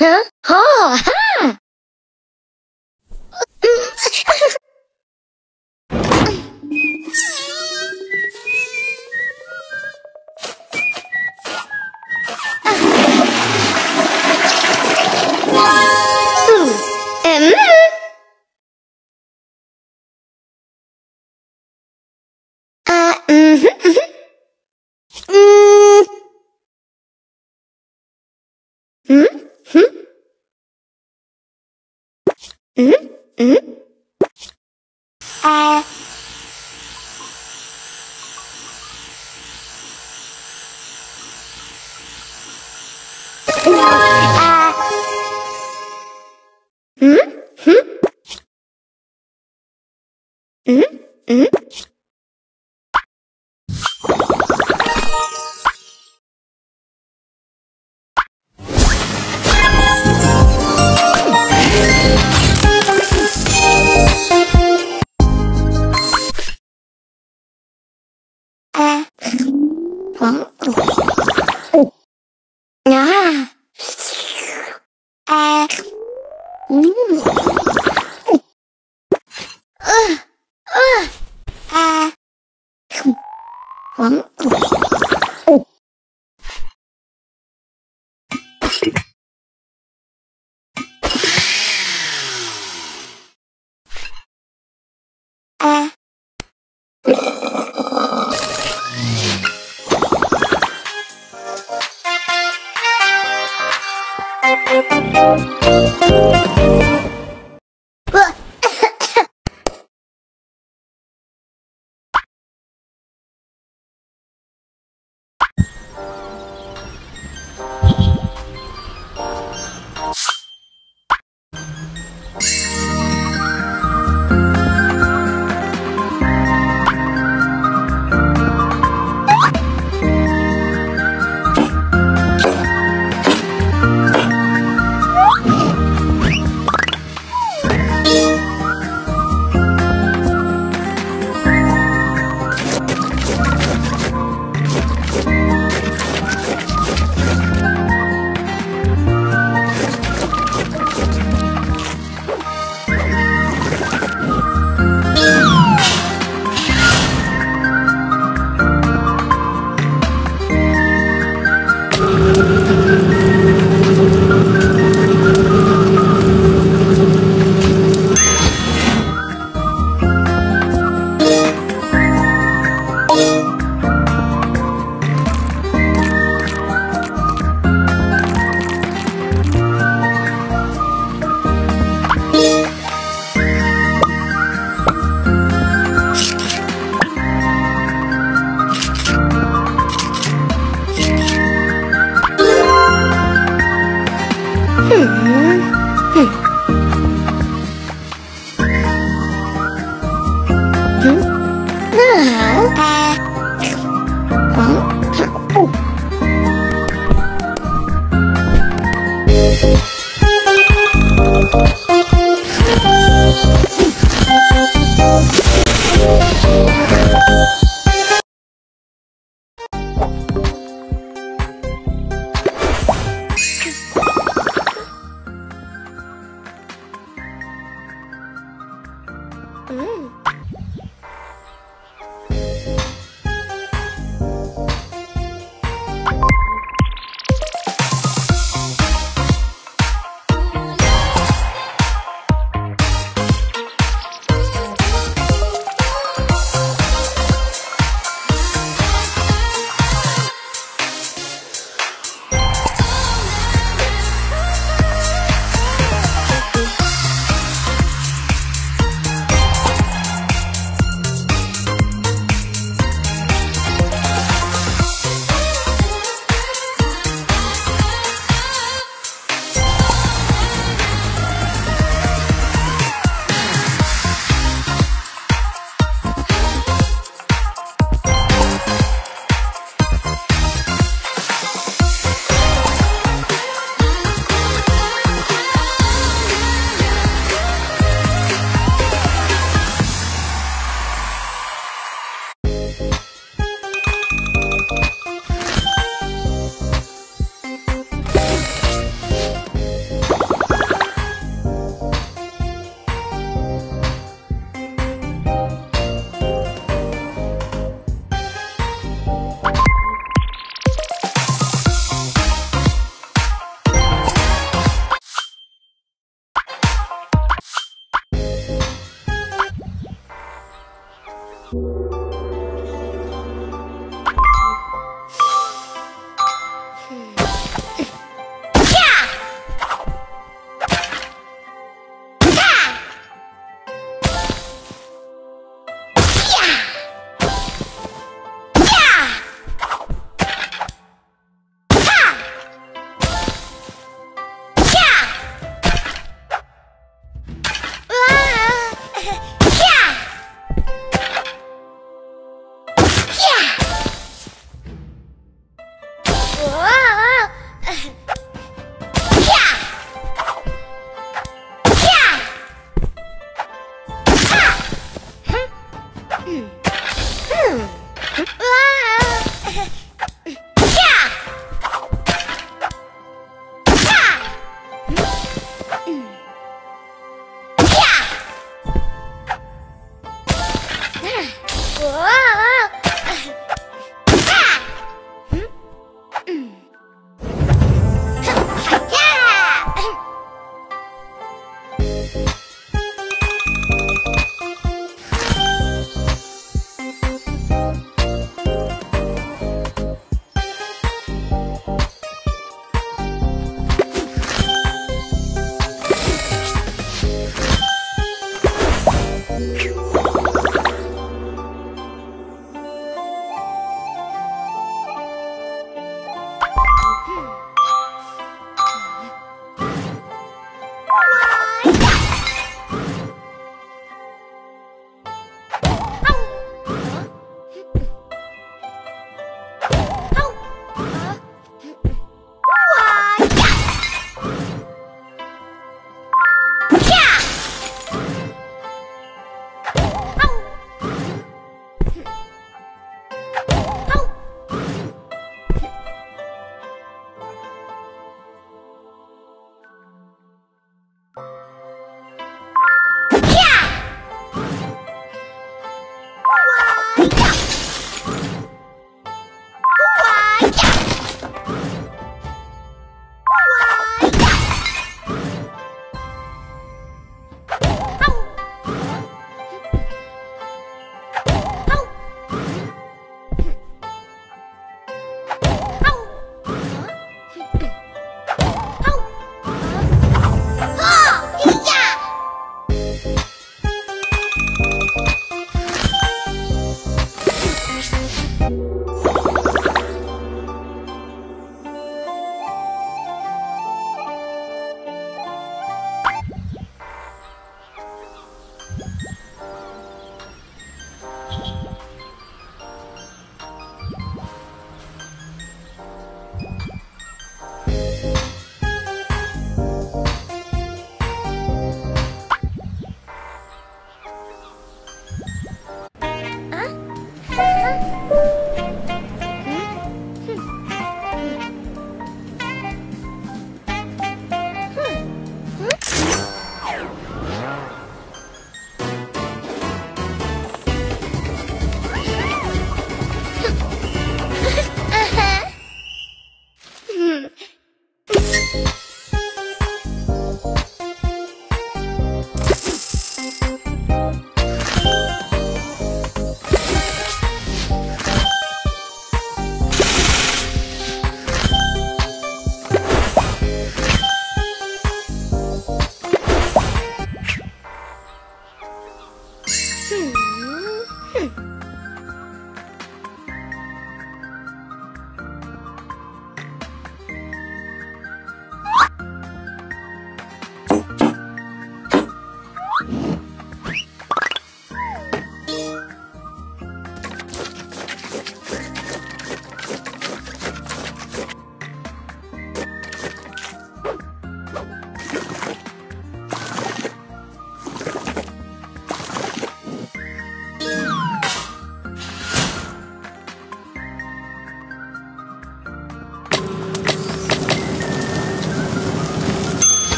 Hả? Hò ha!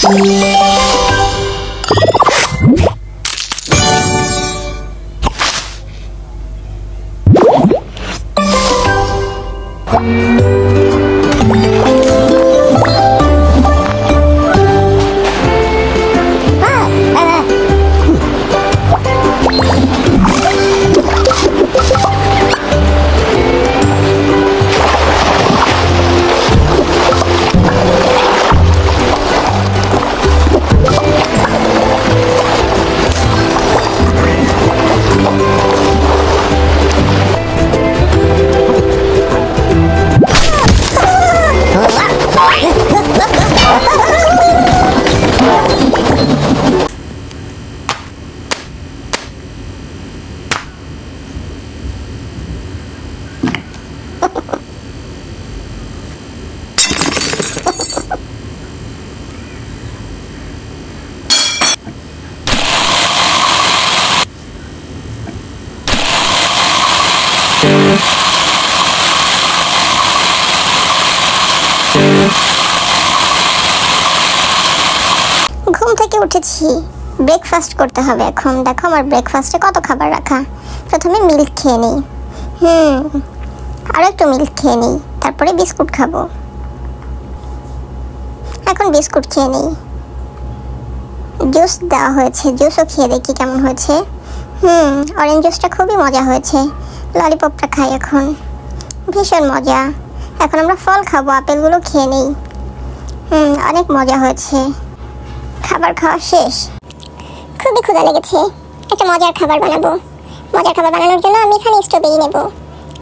ঘুম থেকে উঠেছি, ব্রেকফাস্ট করতে হবে। এখন দেখো আমার ব্রেকফাস্টে কত খাবার রাখা। প্রথমে মিল্ক খেয়ে নিই, আরও একটু মিল্ক খেয়ে নিই, তারপরে বিস্কুট খাবো। এখন বিস্কুট খেয়ে নিই। জুস দেওয়া হয়েছে, জুসও খেয়ে দেখি কেমন হয়েছে। অরেঞ্জ জুসটা খুবই মজা হয়েছে। ললিপপটা খাই এখন, ভীষণ মজা। এখন আমরা ফল খাবো, আপেলগুলো খেয়ে নিই। অনেক মজা হয়েছে। খাবার খাওয়া শেষ, খুবই ক্ষুধা লেগেছে। একটা মজার খাবার বানাবো। মজার খাবার বানানোর জন্য আমি এখানে স্ট্রবেরি নেব।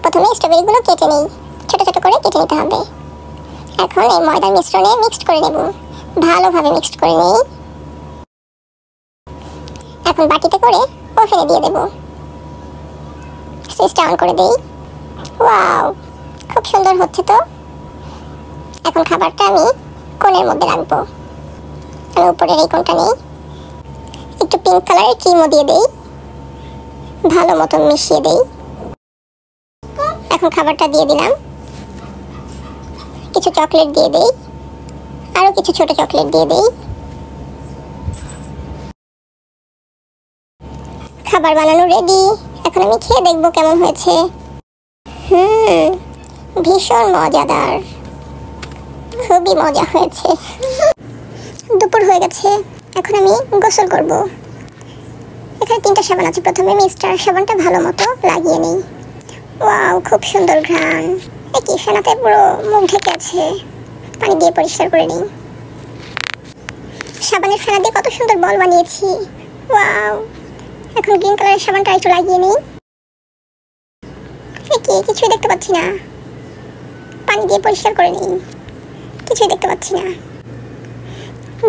প্রথমে স্ট্রবেরিগুলো কেটে নিই, ছোট ছোট করে কেটে নিতে হবে। এখন এই ময়দার মিশ্রণে মিক্সড করে নেব, ভালোভাবে মিক্সড করে নিই। এখন বাটিতে করে ওভেনে দিয়ে দেব। সুইচটা অন করে দেই। ওয়াও, খুব সুন্দর হচ্ছে তো। এখন খাবারটা আমি কোণের মধ্যে রাখবো। আমি উপরের এই কোণটা নেই, একটু পিঙ্ক কালারের ক্রিমও দিয়ে দেই, ভালো মতো মিশিয়ে দেই। এখন খাবারটা দিয়ে দিলাম, কিছু চকলেট দিয়ে দেই, আরও কিছু ছোট চকলেট দিয়ে দেই। খাবার বানানো রেডি। এখন আমি খেয়ে দেখবো কেমন হয়েছে। ভীষণ মজাদার, খুবই মজা হয়েছে। দুপুর হয়ে গেছে, এখন আমি গোসল করব। এখানে 3টা সাবান আছে। প্রথমে মিস্টার সাবানটা ভালো মতো লাগিয়ে নিই। ওয়াও, খুব সুন্দর ঘ্রাণ। কি ফেনাতে পুরো মুখ ঢেকে আছে। পানি দিয়ে পরিষ্কার করে নিই। সাবানের ফেনা দিয়ে কত সুন্দর বল বানিয়েছি। ওয়াও, এখন গ্রিন কালারের সাবানটা একটু লাগিয়ে নিই। কিছুই দেখতে পাচ্ছি না। পানি দিয়ে পরিষ্কার করে নিই, কিছুই দেখতে পাচ্ছি না।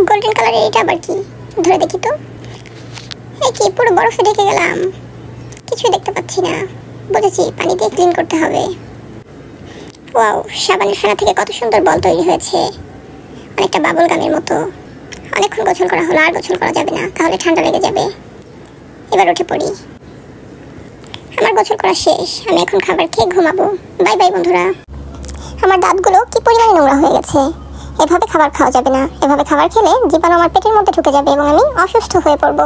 গোল্ডেন কালারের এটা আবার কি, ধরে দেখি তো। কি পুরো বরফে ঢেকে গেলাম, কিছুই দেখতে পাচ্ছি না। বুঝেছি, পানি দিয়ে ক্লিন করতে হবে। ওয়াও, সাবানের ফেনা থেকে কত সুন্দর বল তৈরি হয়েছে, অনেকটা বাবল গামের মতো। অনেকক্ষণ গোসল করা হলো, আর গোসল করা যাবে না, তাহলে ঠান্ডা লেগে যাবে। এবার উঠে পড়ি। আমার গোসল করা শেষ, আমি এখন খাবার খেয়ে ঘুমাবো। বাই বাই বন্ধুরা। আমার দাঁতগুলো কি পরিমাণে নোংরা হয়ে গেছে। এভাবে খাবার খাওয়া যাবে না। এভাবে খাবার খেলে জীবাণু আমার পেটের মধ্যে ঢুকে যাবে এবং আমি অসুস্থ হয়ে পড়ব।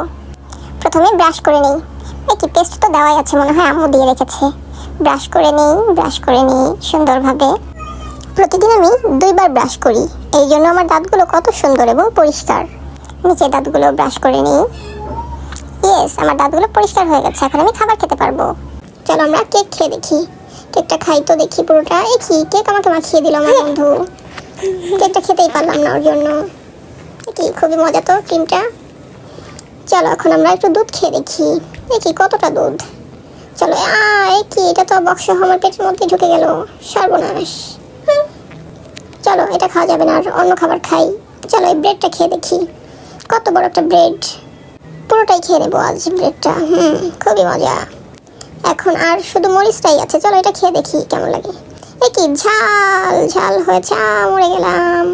প্রথমে ব্রাশ করে নিই। কি পেস্ট তো দেওয়াই আছে, মনে হয় আম্মু দিয়ে রেখেছে। ব্রাশ করে নিই সুন্দরভাবে। প্রতিদিন আমি 2বার ব্রাশ করি, এই জন্য আমার দাঁতগুলো কত সুন্দর এবং পরিষ্কার। নিচে দাঁতগুলো ব্রাশ করে নিই। ইয়েস, আমার দাঁতগুলো পরিষ্কার হয়ে গেছে। এখন আমি খাবার খেতে পারবো। চলো আমরা কেক খেয়ে দেখি। কেকটা খাই তো দেখি পুরোটা। কেক আমাকে মাখিয়ে দিল আমার বন্ধু। কেকটা খেতেই পারলাম না ওর জন্য। খুবই মজা তো ক্রিমটা। চলো এখন আমরা একটু দুধ খেয়ে দেখি। কতটা দুধ। চলো, এটা তো বক্স আমার পেটের মধ্যে ঢুকে গেল, সর্বনাশ। চলো, এটা খাওয়া যাবে না, আর অন্য খাবার খাই। চলো এই ব্রেডটা খেয়ে দেখি। কত বড় একটা ব্রেড, পুরোটাই খেয়ে নেবো আজ ব্রেডটা। খুবই মজা। এখন আর শুধু মরিচটাই আছে। চলো এটা খেয়ে দেখি কেমন লাগে। ঝাল ঝাল হয়েছে, মরে গেলাম।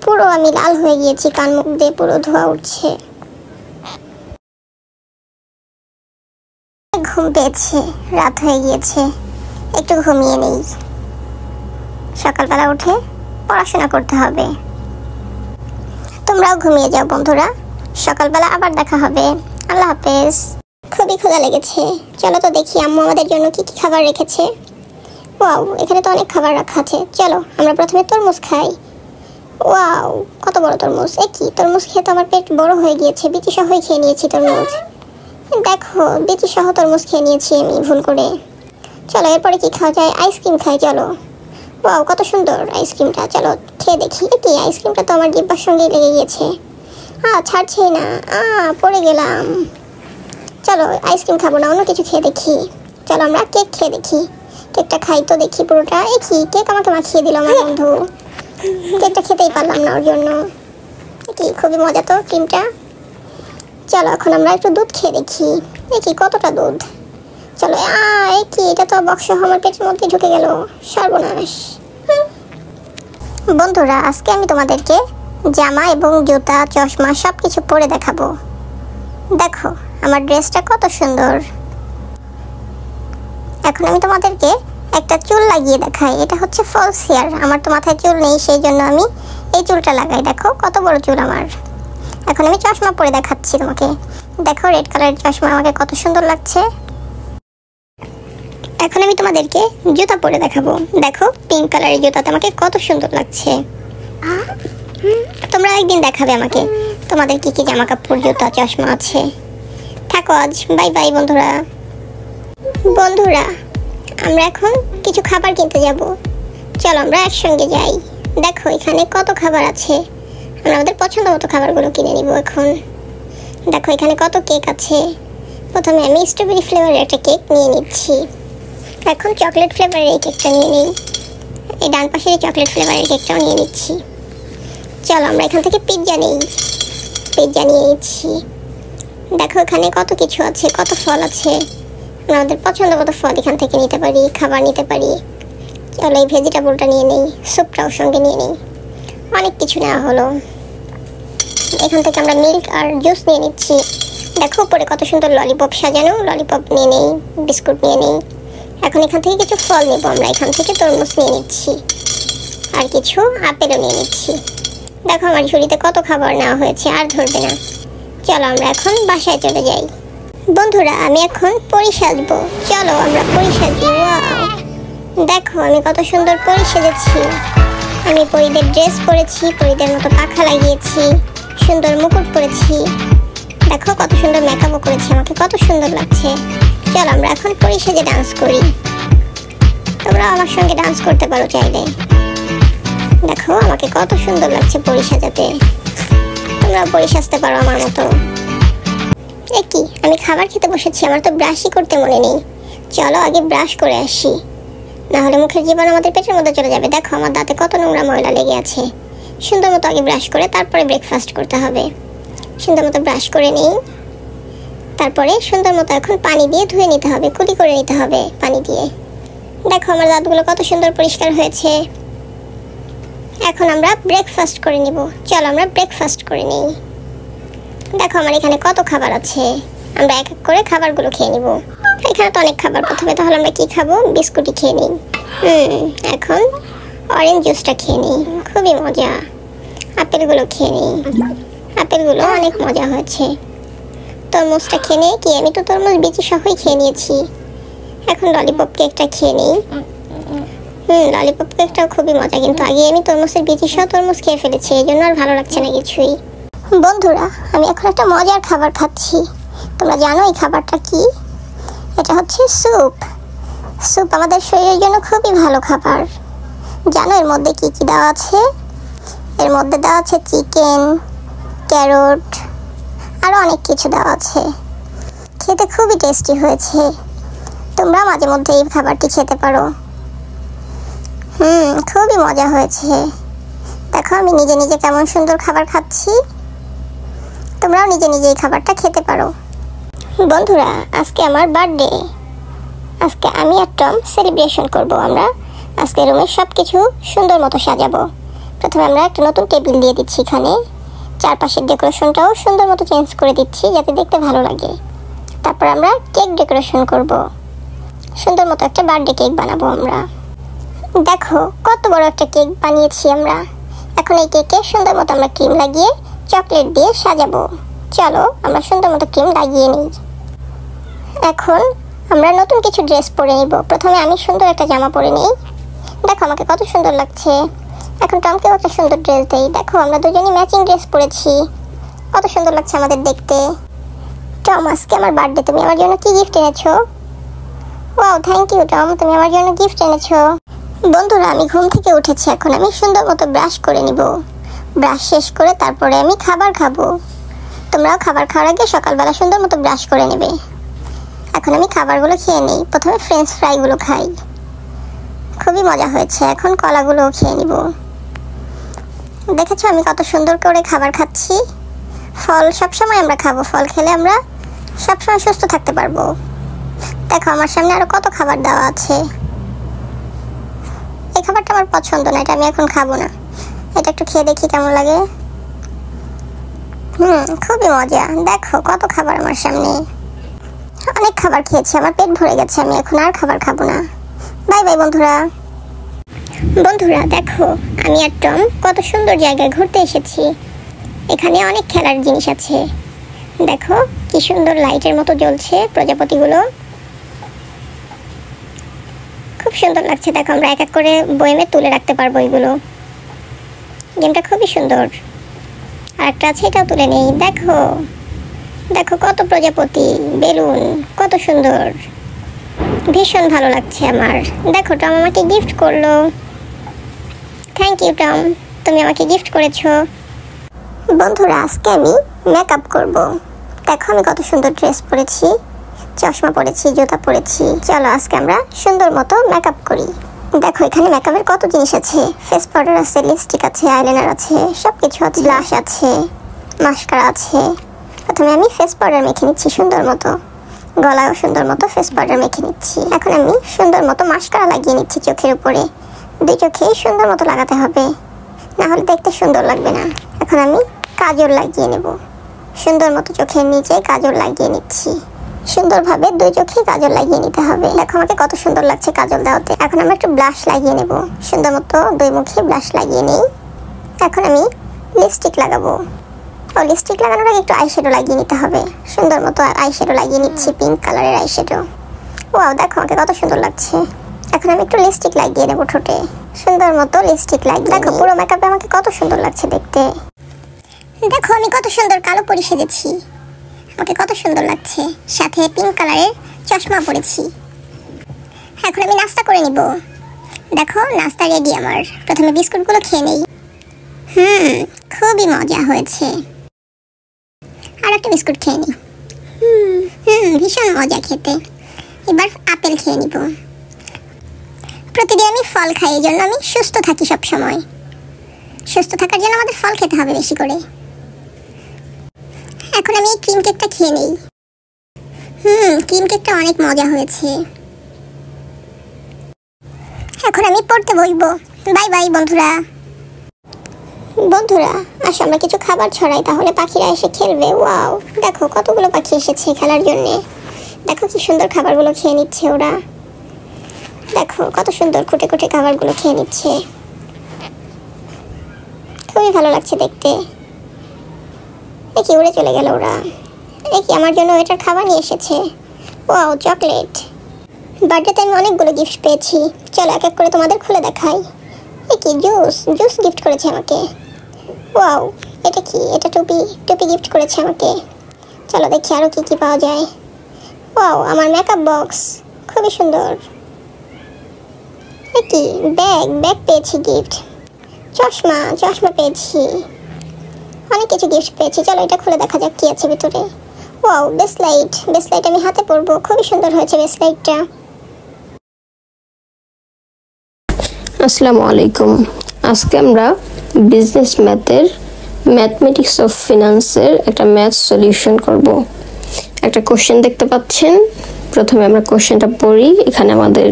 পুরো আমি লাল হয়ে গিয়েছি, কান মুখ দিয়ে পুরো ধোঁয়া উঠছে। ঘুম পেয়েছে, রাত হয়ে গিয়েছে, একটু ঘুমিয়ে নেই। সকালবেলা উঠে পড়াশোনা করতে হবে। তোমরাও ঘুমিয়ে যাও বন্ধুরা, সকালবেলা আবার দেখা হবে। আল্লাহ হাফেজ। খুবই ক্ষুধা লেগেছে, চলো তো দেখি আম্মু আমাদের জন্য কি কি খাবার রেখেছে। ওয়াও, এখানে তো অনেক খাবার রাখা আছে। চলো আমরা প্রথমে তরমুজ খাই। ওয়াও, কত বড় তরমুজ! কি তরমুজ খেয়ে তো আমার পেট বড় হয়ে গিয়েছে, বিচি সহ খেয়ে নিয়েছি তরমুজ। দেখো, বিচি সহ তরমুজ খেয়ে নিয়েছি আমি ভুল করে। চলো এরপরে কি খাওয়া যায়? আইসক্রিম খাই চলো। ওয়াও, কত সুন্দর আইসক্রিমটা, চলো খেয়ে দেখি। কি আইসক্রিমটা তো আমার জিহ্বার সঙ্গে লেগে গিয়েছে, ছাড়ছে না, পড়ে গেলাম। চলো আইসক্রিম খাবো না, অন্য কিছু খেয়ে দেখি। চলো আমরা কেক খেয়ে দেখি। কেকটা খাই তো দেখি পুরোটা। কি কেক আমাকে মাখিয়ে দিল আমার বন্ধু, কেকটা খেতেই পারলাম না ওর জন্য। কি খুবই মজা তো ক্রিমটা। চলো এখন আমরা একটু দুধ খেয়ে দেখি। কি কতটা দুধ! চলো কি এটা তো বক্স আমার পেটের মধ্যে ঢুকে গেল, সর্বনাশ। বন্ধুরা, আজকে আমি তোমাদেরকে জামা এবং জুতা, চশমা সবকিছু পরে দেখাবো। দেখো আমার ড্রেসটা কত সুন্দর। এখন আমি তোমাদেরকে একটা চুল লাগিয়ে দেখাই। এটা হচ্ছে ফলস হেয়ার। আমার তো মাথায় চুল নেই, সেই জন্য আমি এই চুলটা লাগাই। দেখো কত বড় চুল আমার। এখন আমি চশমা পরে দেখাচ্ছি তোমাকে। দেখো রেড কালারের চশমা আমাকে কত সুন্দর লাগছে। এখন আমি তোমাদেরকে জুতা পরে দেখাবো। দেখো পিঙ্ক কালারের জুতাতে আমাকে কত সুন্দর লাগছে। তোমরা একদিন দেখাবে আমাকে তোমাদের কি কি জামা কাপড়, জুতা, চশমা আছে। থাকো আজ, বাই বাই বন্ধুরা। বন্ধুরা, আমরা এখন কিছু খাবার কিনতে যাব। চলো আমরা একসঙ্গে যাই। দেখো এখানে কত খাবার আছে, আমরা আমাদের পছন্দ মতো খাবারগুলো কিনে নিব এখন। দেখো এখানে কত কেক আছে। প্রথমে আমি স্ট্রবেরি ফ্লেভারের একটা কেক নিয়ে নিচ্ছি। এখন চকলেট ফ্লেভারের এই কেকটা নিয়ে নিই। এই ডান পাশের এই চকলেট ফ্লেভারের কেকটাও নিয়ে নিচ্ছি। চলো আমরা এখান থেকে পিৎজা নিই। পিৎজা নিয়ে নিচ্ছি। দেখো এখানে কত কিছু আছে, কত ফল আছে। আমাদের পছন্দ মতো ফল এখান থেকে নিতে পারি, খাবার নিতে পারি। চলো এই ভেজিটেবলটা নিয়ে নেই, স্যুপটাও সঙ্গে নিয়ে নেই। অনেক কিছু নেওয়া হলো। এখান থেকে আমরা মিল্ক আর জুস নিয়ে নিচ্ছি। দেখো উপরে কত সুন্দর ললিপপ সাজানো, ললিপপ নিয়ে নেই, বিস্কুট নিয়ে নেই। এখন এখান থেকে কিছু ফল নেব আমরা। এখান থেকে তরমুজ নিয়ে নিচ্ছি আর কিছু আপেলও নিয়ে নিচ্ছি। দেখো আমার ঝুড়িতে কত খাবার নেওয়া হয়েছে, আর ধরবে না। চলো আমরা এখন বাসায় চলে যাই। বন্ধুরা, আমি এখন পরি সাজবো। চলো আমরা পরি সাজি। ওয়াও, দেখো আমি কত সুন্দর পরি সেজেছি। আমি পরিদের ড্রেস পরেছি, পরিদের মতো পাখা লাগিয়েছি, সুন্দর মুকুট পরেছি। দেখো কত সুন্দর মেকআপও করেছি, আমাকে কত সুন্দর লাগছে। চলো আমরা এখন পরি সেজে ডান্স করি। তোমরা আমার সঙ্গে ডান্স করতে পারো চাইলে। দেখো আমাকে কত সুন্দর লাগছে পরি সাজাতে। তোমরা পরি সাজতে পারো আমার মতো। কি আমি খাবার খেতে বসেছি, আমার তো ব্রাশই করতে মনে নেই। চলো আগে ব্রাশ করে আসি, না হলে মুখের জীবন আমাদের পেটের মধ্যে চলে যাবে। দেখো আমার দাঁতে কত নোংরা ময়লা লেগে আছে। সুন্দর মতো আগে ব্রাশ করে তারপরে ব্রেকফাস্ট করতে হবে। সুন্দর মতো ব্রাশ করে নিই, তারপরে সুন্দর মতো এখন পানি দিয়ে ধুয়ে নিতে হবে, কুলি করে নিতে হবে পানি দিয়ে। দেখো আমার দাঁতগুলো কত সুন্দর পরিষ্কার হয়েছে। এখন আমরা ব্রেকফাস্ট করে নিব। চলো আমরা ব্রেকফাস্ট করে নিই। দেখো আমার এখানে কত খাবার আছে, আমরা এক এক করে খাবারগুলো খেয়ে নিব। এখানে তো অনেক খাবার। প্রথমে তাহলে আমরা কি খাবো? বিস্কুটই খেয়ে নিই। এখন অরেঞ্জ জুসটা খেয়ে নিই, খুবই মজা। আপেলগুলো খেয়ে নিই, আপেলগুলো অনেক মজা হয়েছে। তরমুজটা খেয়ে নিই। কি আমি তো তরমুজ বিচি সহই খেয়ে নিয়েছি। এখন ললিপপ কেকটা খেয়ে নিই। ললিপপ কেকটাও খুবই মজা, কিন্তু আগে আমি তরমুজের বিচি সহ তরমুজ খেয়ে ফেলেছি, এই জন্য আর ভালো লাগছে না কিছুই। বন্ধুরা, আমি এখন একটা মজার খাবার খাচ্ছি। তোমরা জানো এই খাবারটা কি? এটা হচ্ছে স্যুপ। স্যুপ আমাদের শরীরের জন্য খুবই ভালো খাবার। জানো এর মধ্যে কি কি দেওয়া আছে? এর মধ্যে দেওয়া আছে চিকেন, ক্যারট, আরও অনেক কিছু দেওয়া আছে। খেতে খুবই টেস্টি হয়েছে। তোমরা মাঝে মধ্যে এই খাবারটি খেতে পারো। খুবই মজা হয়েছে। দেখো আমি নিজে নিজে কেমন সুন্দর খাবার খাচ্ছি। তোমরাও নিজে নিজে এই খাবারটা খেতে পারো। বন্ধুরা, আজকে আমার বার্থডে। আজকে আমি আর টম সেলিব্রেশন করব। আমরা আজকে রুমের সব কিছু সুন্দর মতো সাজাবো। প্রথমে আমরা একটা নতুন টেবিল দিয়ে দিচ্ছি এখানে। চারপাশের ডেকোরেশনটাও সুন্দর মতো চেঞ্জ করে দিচ্ছি যাতে দেখতে ভালো লাগে। তারপর আমরা কেক ডেকোরেশন করব। সুন্দর মতো একটা বার্থডে কেক বানাবো আমরা। দেখো কত বড় একটা কেক বানিয়েছি আমরা। এখন এই কেকে সুন্দর মতো আমরা ক্রিম লাগিয়ে চকলেট দিয়ে সাজাবো। চলো আমরা সুন্দর মতো ক্রিম লাগিয়ে নিই। এখন আমরা নতুন কিছু ড্রেস পরে নিব। প্রথমে আমি সুন্দর একটা জামা পরে নিই। দেখো আমাকে কত সুন্দর লাগছে। এখন টমকেও একটা সুন্দর ড্রেস দেই। দেখো আমরা দুজনেই ম্যাচিং ড্রেস পরেছি, কত সুন্দর লাগছে আমাদের দেখতে। টম, আজকে আমার বার্থডে, তুমি আমার জন্য কি গিফট এনেছো? ওয়াও, থ্যাংক ইউ টম, তুমি আমার জন্য গিফট এনেছো। বন্ধুরা, আমি ঘুম থেকে উঠেছি। এখন আমি সুন্দর মতো ব্রাশ করে নিব। ব্রাশ শেষ করে তারপরে আমি খাবার খাবো। তোমরাও খাবার খাওয়ার আগে সকালবেলা সুন্দর মতো ব্রাশ করে নেবে। এখন আমি খাবারগুলো খেয়ে নিই। প্রথমে ফ্রেঞ্চ ফ্রাইগুলো খাই, খুবই মজা হয়েছে। এখন কলাগুলোও খেয়ে নিব। দেখেছো আমি কত সুন্দর করে খাবার খাচ্ছি। ফল সবসময় আমরা খাবো, ফল খেলে আমরা সবসময় সুস্থ থাকতে পারবো। দেখো আমার সামনে আরো কত খাবার দেওয়া আছে। এই খাবারটা আমার পছন্দ না, এটা আমি এখন খাবো না। এটা একটু খেয়ে দেখি কেমন লাগে। খুবই মজা। দেখো কত খাবার আমার সামনে। অনেক খাবার খেয়েছি, আমার পেট ভরে গেছে। আমি এখন আর খাবার খাবো না। বাই বাই বন্ধুরা। বন্ধুরা দেখো, আমি আর টম কত সুন্দর জায়গায় ঘুরতে এসেছি। এখানে অনেক খেলার জিনিস আছে। দেখো কি সুন্দর লাইটের মতো জ্বলছে প্রজাপতিগুলো, খুব সুন্দর লাগছে। দেখো আমরা এক এক করে বয়েমে তুলে রাখতে পারবো এগুলো। গেমটা খুবই সুন্দর। আর একটা আছে, এটাও তুলে নেই। দেখো দেখো কত প্রজাপতি, বেলুন, কত সুন্দর, ভীষণ ভালো লাগছে আমার। দেখো টম আমাকে গিফট করলো। থ্যাংক ইউ টম, তুমি আমাকে গিফট করেছো। বন্ধুরা আজকে আমি মেকআপ করব। দেখো আমি কত সুন্দর ড্রেস পরেছি, চশমা পরেছি, জুতা পরেছি। চলো আজকে আমরা সুন্দর মতো মেকআপ করি। দেখো এখানে মেকআপের কত জিনিস আছে। ফেস পাউডার আছে, লিপস্টিক আছে, আইলাইনার আছে, সবকিছু আছে, ব্লাশ আছে, মাস্কারা আছে। প্রথমে আমি ফেস পাউডার মেখে নিচ্ছি সুন্দর মতো, গলায়ও সুন্দর মতো ফেস পাউডার মেখে নিচ্ছি। এখন আমি সুন্দর মতো মাস্কারা লাগিয়ে নিচ্ছি চোখের উপরে। দুই চোখে সুন্দর মতো লাগাতে হবে, না হলে দেখতে সুন্দর লাগবে না। এখন আমি কাজল লাগিয়ে নেব। সুন্দর মতো চোখের নিচে কাজল লাগিয়ে নিচ্ছি। সুন্দরভাবে দুই চোখে কাজল লাগিয়ে নিতে হবে। দেখো আমাকে কত সুন্দর লাগছে কাজল দেওয়াতে। এখন আমরা একটু ব্লাশ লাগিয়ে নেব। সুন্দর মতো দুই মুখে ব্লাশ লাগিয়ে নিই। এখন আমি লিপস্টিক লাগাবো। লিপস্টিক লাগানোর আগে একটু আইশ্যাডো লাগিয়ে নিতে হবে। সুন্দর মতো আইশ্যাডো লাগিয়ে নিচ্ছি, পিঙ্ক কালারের আইশ্যাডো। ওয়াও, দেখো আমাকে কত সুন্দর লাগছে। এখন আমি একটু লিপস্টিক লাগিয়ে নেব ঠোঁটে। সুন্দর মতো লিপস্টিক লাগিয়ে, দেখো পুরো মেকআপে আমাকে কত সুন্দর লাগছে দেখতে। দেখো আমি কত সুন্দর কালো পরি সেজেছি, আমাকে কত সুন্দর লাগছে। সাথে পিঙ্ক কালারের চশমা পরেছি। এখন আমি নাস্তা করে নিব। দেখো নাস্তা রেডি আমার। প্রথমে বিস্কুটগুলো খেয়ে নেই। খুবই মজা হয়েছে। আর একটা বিস্কুট খেয়ে নিই। ভীষণ মজা খেতে। এবার আপেল খেয়ে নিব। প্রতিদিন আমি ফল খাই, এই জন্য আমি সুস্থ থাকি সব সময়। সুস্থ থাকার জন্য আমাদের ফল খেতে হবে বেশি করে। এখন আমি এই ক্রিম কেকটা খেয়ে নেই। ক্রিম কেকটা অনেক মজা হয়েছে। এখন আমি পড়তে বসবো। বাই বাই বন্ধুরা। বন্ধুরা আসো আমরা কিছু খাবার ছড়াই, তাহলে পাখিরা এসে খেলবে। ওয়াও, দেখো কতগুলো পাখি এসেছে খেলার জন্য। দেখো কি সুন্দর খাবারগুলো খেয়ে নিচ্ছে ওরা। দেখো কত সুন্দর খুঁটে খুঁটে খাবারগুলো খেয়ে নিচ্ছে। খুবই ভালো লাগছে দেখতে। কি উড়ে চলে গেল ওরা। কি আমার জন্য এটার খাবার নিয়ে এসেছে। Wow, chocolate. বার্থডেতে আমি অনেকগুলো গিফট পেয়েছি। চলো এক এক করে তোমাদের খুলে দেখাই। কি জুস গিফট করেছে আমাকে। ওয়াও, এটা কি? এটা টুপি গিফট করেছে আমাকে। চলো দেখি আরো কি কি পাওয়া যায়। ওয়াও, আমার মেকআপ বক্স, খুবই সুন্দর। কি ব্যাগ পেয়েছি গিফট। চশমা পেয়েছি। অনেক কিছু গিফট পেয়েছি। চলো এটা খুলে দেখা যাক কি আছে ভিতরে। ওয়াও, বেসলাইট আমি হাতে পরবো। খুবই সুন্দর হয়েছে বেসলাইটটা। আসসালামু আলাইকুম। আজকে আমরা বিজনেস ম্যাথের ম্যাথমেটিক্স অফ ফিনান্সের একটা ম্যাথ সলিউশন করব। একটা কোশ্চেন দেখতে পাচ্ছেন। প্রথমে আমরা কোশ্চেনটা পড়ি। এখানে আমাদের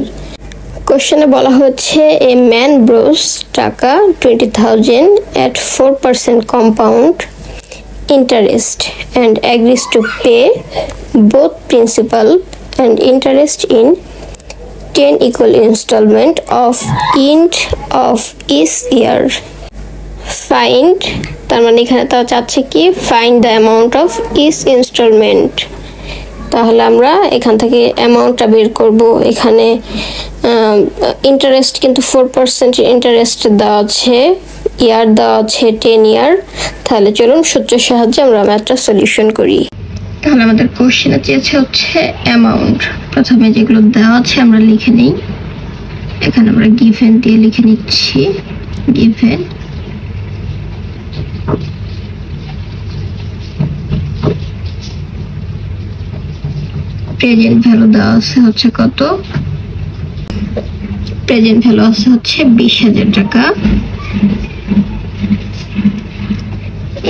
কোশ্চেনে বলা হচ্ছে এ ম্যান ব্রোস টাকা 20,000 at 4% compound interest and agrees to pay both principal and interest in 10 equal installment of each year. Find তার মানে এখানে তাও চাচ্ছে কি find the amount of each instalment. তাহলে আমরা এখান থেকে অ্যামাউন্টটা বের করব। এখানে ইন্টারেস্ট কিন্তু 4% ইন্টারেস্ট দেওয়া আছে, ইয়ার দেওয়া আছে 10 ইয়ার। তাহলে চলুন সূত্রের সাহায্যে আমরা ম্যাথটা সলিউশন করি। তাহলে আমাদের কোশ্চেনে চেয়েছে হচ্ছে অ্যামাউন্ট। প্রথমে যেগুলো দেওয়া আছে আমরা লিখে নিই। এখানে আমরা গিভেন দিয়ে লিখে নিচ্ছি, গিভেন প্রেজেন্ট ভ্যালু দেওয়া আছে হচ্ছে কত, প্রেজেন্ট ভ্যালু আছে হচ্ছে 20,000 টাকা।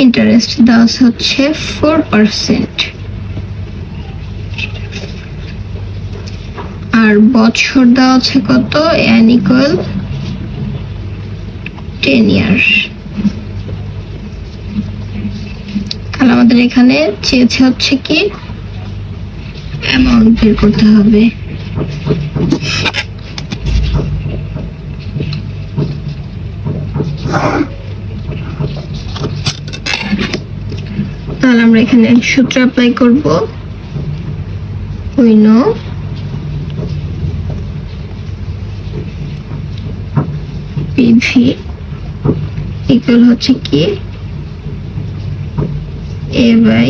ইন্টারেস্ট দেওয়া আছে হচ্ছে 4%, আর বছর দেওয়া আছে কত, n equal 10 ইয়ার্স। তাহলে আমাদের এখানে চেয়েছে হচ্ছে কি অ্যামাউন্ট বের করতে হবে। তাহলে আমরা এখানে সূত্র অ্যাপ্লাই করব। we know PV ইকুয়াল হচ্ছে কি A by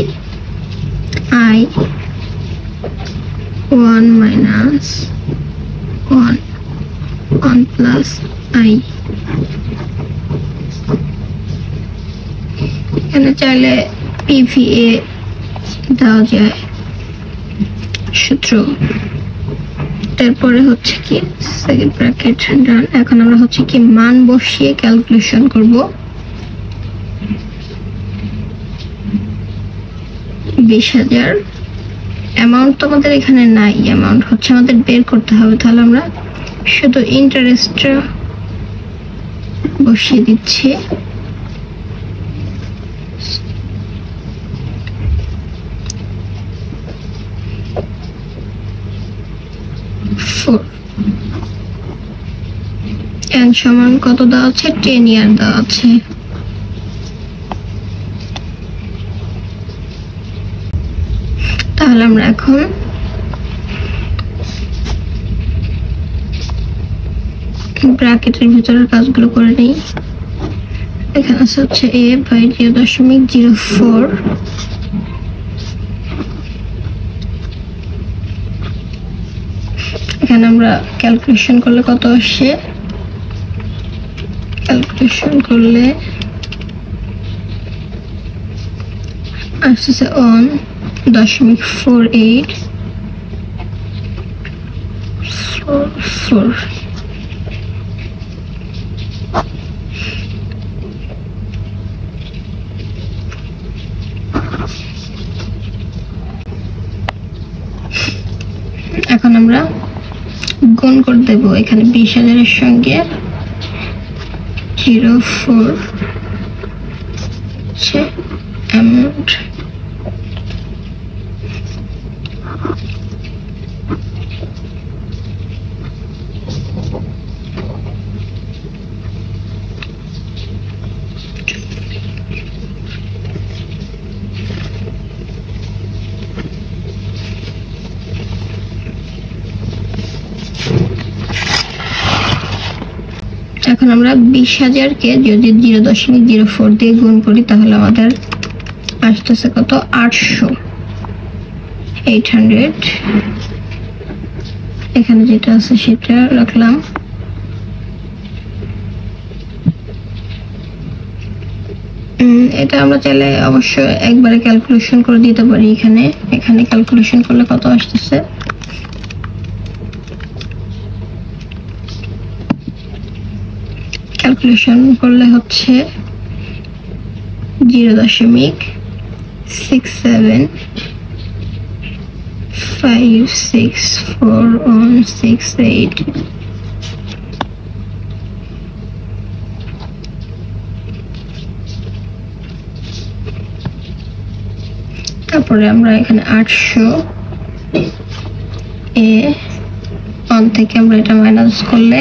I 1 minus 1 plus I। এখানে চাইলে PVA দেওয়া যায় সূত্র। তারপরে হচ্ছে কি সেকেন্ড ব্র্যাকেট ডান। এখন আমরা হচ্ছে কি মান বসিয়ে ক্যালকুলেশন করব। 20,000 অ্যামাউন্ট তো আমাদের এখানে নাই, অ্যামাউন্ট হচ্ছে আমাদের বের করতে হবে। তাহলে আমরা শুধু ইন্টারেস্টটা বসিয়ে দিচ্ছি। n সমান কত দেওয়া আছে, 10 ইয়ার দেওয়া আছে। তাহলে আমরা এখন ব্র্যাকেটের ভিতরের কাজগুলো করে নিই। এখানে হচ্ছে a বাই 0.04, এখানে আমরা ক্যালকুলেশন করলে কত আসে, ক্যালকুলেশন করলে আসছে 1.4844। এখন আমরা গুণ করে দেব এখানে 20,000 এর সঙ্গে 04 হচ্ছে অ্যামাউন্ট। এখন আমরা 20,000 কে যদি 0.04 দিয়ে গুণ করি তাহলে আমাদের আসতেছে কত, 800। এখানে যেটা আছে সেটা রাখলাম। এটা আমরা চাইলে অবশ্য একবারে ক্যালকুলেশন করে দিতে পারি। এখানে ক্যালকুলেশন করলে কত আসতেছে, ক্যালকুলেশন করলে হচ্ছে 0.67564168। তারপরে আমরা এখানে 800 এ 1 থেকে আমরা এটা মাইনাস করলে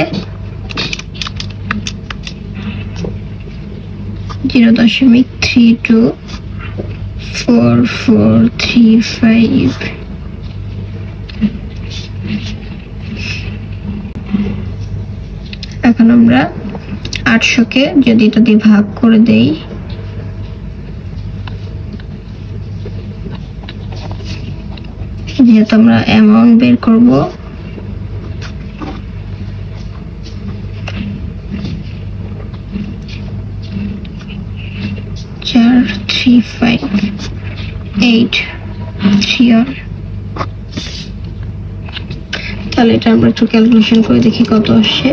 0.3 0.324435। এখন আমরা 800-কে যদি এটা দিয়ে ভাগ করে দেই, যেহেতু আমরা অ্যামাউন্ট বের করব, তাহলে এটা আমরা একটু ক্যালকুলেশন করে দেখি কত আসছে।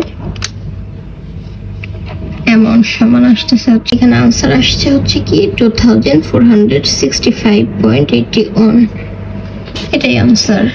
অ্যামাউন্ট সমান আসতেছে হচ্ছে, এখানে আনসার আসছে হচ্ছে কি 2465.81। এটাই আনসার।